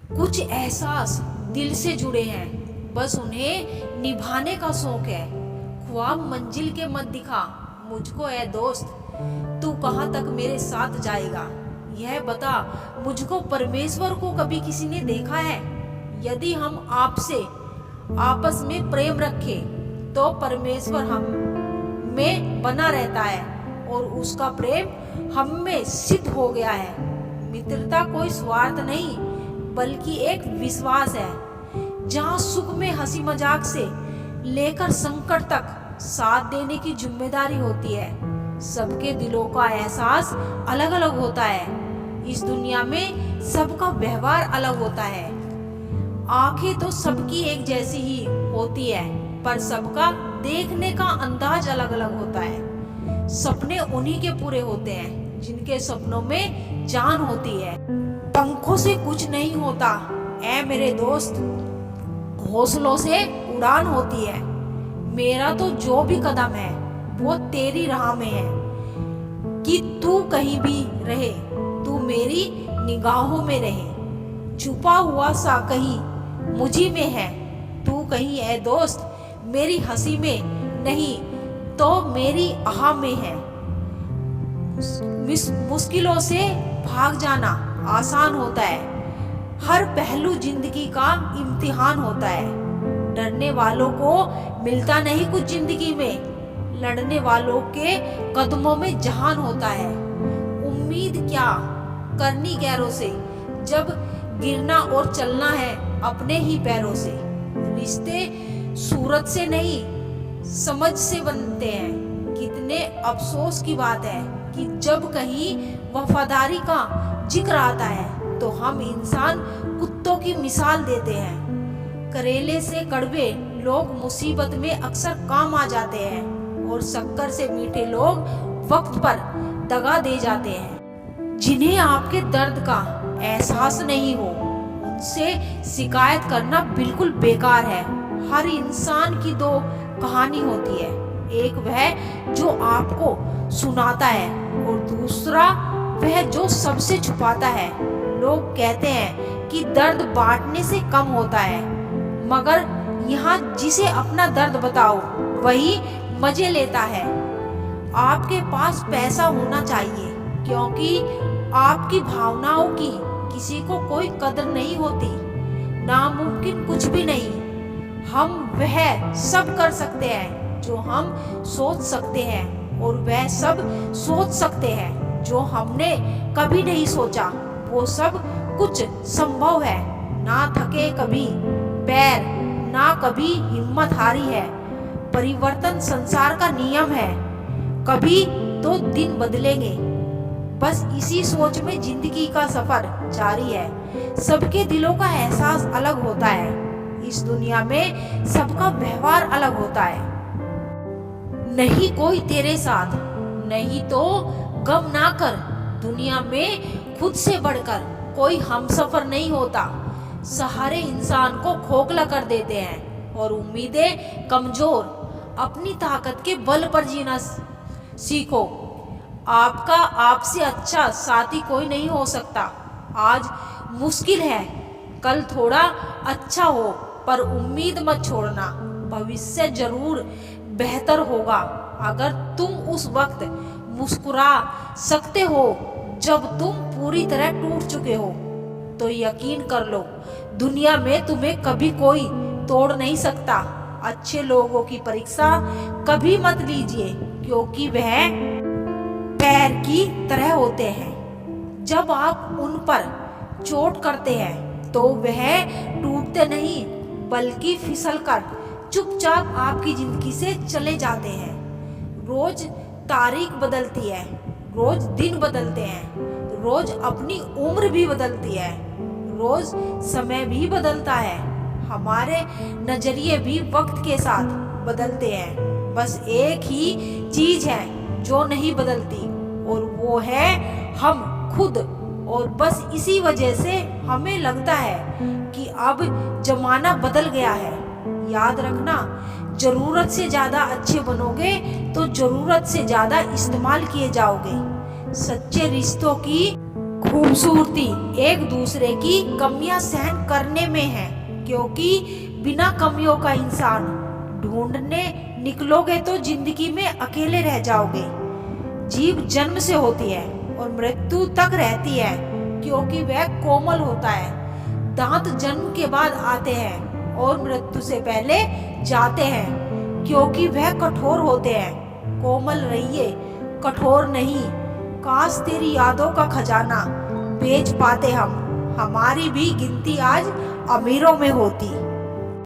कुछ एहसास दिल से जुड़े हैं, बस उन्हें निभाने का शौक है। ख्वाब मंजिल के मत दिखा मुझको ए दोस्त, तू कहाँ तक मेरे साथ जाएगा। यह बता मुझको परमेश्वर को कभी किसी ने देखा है? यदि हम आपसे आपस में प्रेम रखें तो परमेश्वर हम में बना रहता है और उसका प्रेम हम में सिद्ध हो गया है। मित्रता कोई स्वार्थ नहीं बल्कि एक विश्वास है, जहाँ सुख में हंसी मजाक से लेकर संकट तक साथ देने की जिम्मेदारी होती है। सबके दिलों का एहसास अलग अलग होता है। इस दुनिया में सबका व्यवहार अलग होता है। आंखें तो सबकी एक जैसी ही होती है, पर सबका देखने का अंदाज अलग अलग होता है। सपने उन्हीं के पूरे होते हैं जिनके सपनों में जान होती है। पंखों से कुछ नहीं होता ऐ मेरे दोस्त, हौसलों से उड़ान होती है। मेरा तो जो भी कदम है वो तेरी राह में है, कि तू कहीं भी रहे, तू मेरी निगाहों में रहे। छुपा हुआ सा कहीं मुझी में है, तू कहीं ऐ दोस्त मेरी हंसी में नहीं तो मेरी आह में है। मुश्किलों से भाग जाना आसान होता है, हर पहलू जिंदगी का इम्तिहान होता है। डरने वालों को मिलता नहीं कुछ जिंदगी में, लड़ने वालों के कदमों में जहान होता है। उम्मीद क्या करनी गैरों से, जब गिरना और चलना है अपने ही पैरों से। रिश्ते सूरत से नहीं समझ से बनते हैं। कितने अफसोस की बात है कि जब कहीं वफादारी का जिक्र आता है तो हम इंसान कुत्तों की मिसाल देते हैं। करेले से कड़वे लोग मुसीबत में अक्सर काम आ जाते हैं और शक्कर से मीठे लोग वक्त पर दगा दे जाते हैं। जिन्हें आपके दर्द का एहसास नहीं हो उनसे शिकायत करना बिल्कुल बेकार है। हर इंसान की दो कहानी होती है, एक वह जो आपको सुनाता है और दूसरा वह जो सबसे छुपाता है। लोग कहते हैं कि दर्द बांटने से कम होता है, मगर यहाँ जिसे अपना दर्द बताओ वही मजे लेता है। आपके पास पैसा होना चाहिए क्योंकि आपकी भावनाओं की किसी को कोई कदर नहीं होती। नामुमकिन कुछ भी नहीं, हम वह सब कर सकते हैं जो हम सोच सकते हैं और वह सब सोच सकते हैं जो हमने कभी नहीं सोचा। वो सब कुछ संभव है, ना थके कभी पैर, ना कभी हिम्मत हारी है। परिवर्तन संसार का नियम है, कभी तो दिन बदलेंगे। बस इसी सोच में जिंदगी का सफर जारी है। सबके दिलों का एहसास अलग होता है। इस दुनिया में सबका व्यवहार अलग होता है। नहीं कोई तेरे साथ, नहीं तो गम ना कर। दुनिया में खुद से बढ़कर कोई हमसफर नहीं होता। सहारे इंसान को खोखला कर देते हैं और उम्मीदें कमजोर। अपनी ताकत के बल पर जीना सीखो। आपका आपसे अच्छा साथी कोई नहीं हो सकता। आज मुश्किल है, कल थोड़ा अच्छा हो, पर उम्मीद मत छोड़ना। भविष्य जरूर बेहतर होगा अगर तुम उस वक्त मुस्कुरा सकते हो जब तुम पूरी तरह टूट चुके हो। तो यकीन कर लो, दुनिया में तुम्हें कभी कोई तोड़ नहीं सकता। अच्छे लोगों की परीक्षा कभी मत लीजिए क्योंकि वह पैर की तरह होते हैं। जब आप उन पर चोट करते हैं तो वह टूटते नहीं बल्कि फिसलकर चुपचाप आपकी जिंदगी से चले जाते हैं। रोज तारीख बदलती है, रोज दिन बदलते हैं, रोज अपनी उम्र भी बदलती है, रोज समय भी बदलता है। हमारे नजरिए भी वक्त के साथ बदलते हैं। बस एक ही चीज है जो नहीं बदलती और वो है हम खुद। और बस इसी वजह से हमें लगता है कि अब जमाना बदल गया है। याद रखना, जरूरत से ज्यादा अच्छे बनोगे तो जरूरत से ज्यादा इस्तेमाल किए जाओगे। सच्चे रिश्तों की खूबसूरती एक दूसरे की कमियां सहन करने में है, क्योंकि बिना कमियों का इंसान ढूंढने निकलोगे तो जिंदगी में अकेले रह जाओगे। जीव जन्म से होती है और मृत्यु तक रहती है, क्योंकि वह कोमल होता है। दांत जन्म के बाद आते हैं और मृत्यु से पहले जाते हैं, क्योंकि वह कठोर होते हैं। कोमल रहिए, कठोर नहीं। काश तेरी यादों का खजाना बेच पाते हम, हमारी भी गिनती आज अमीरों में होती।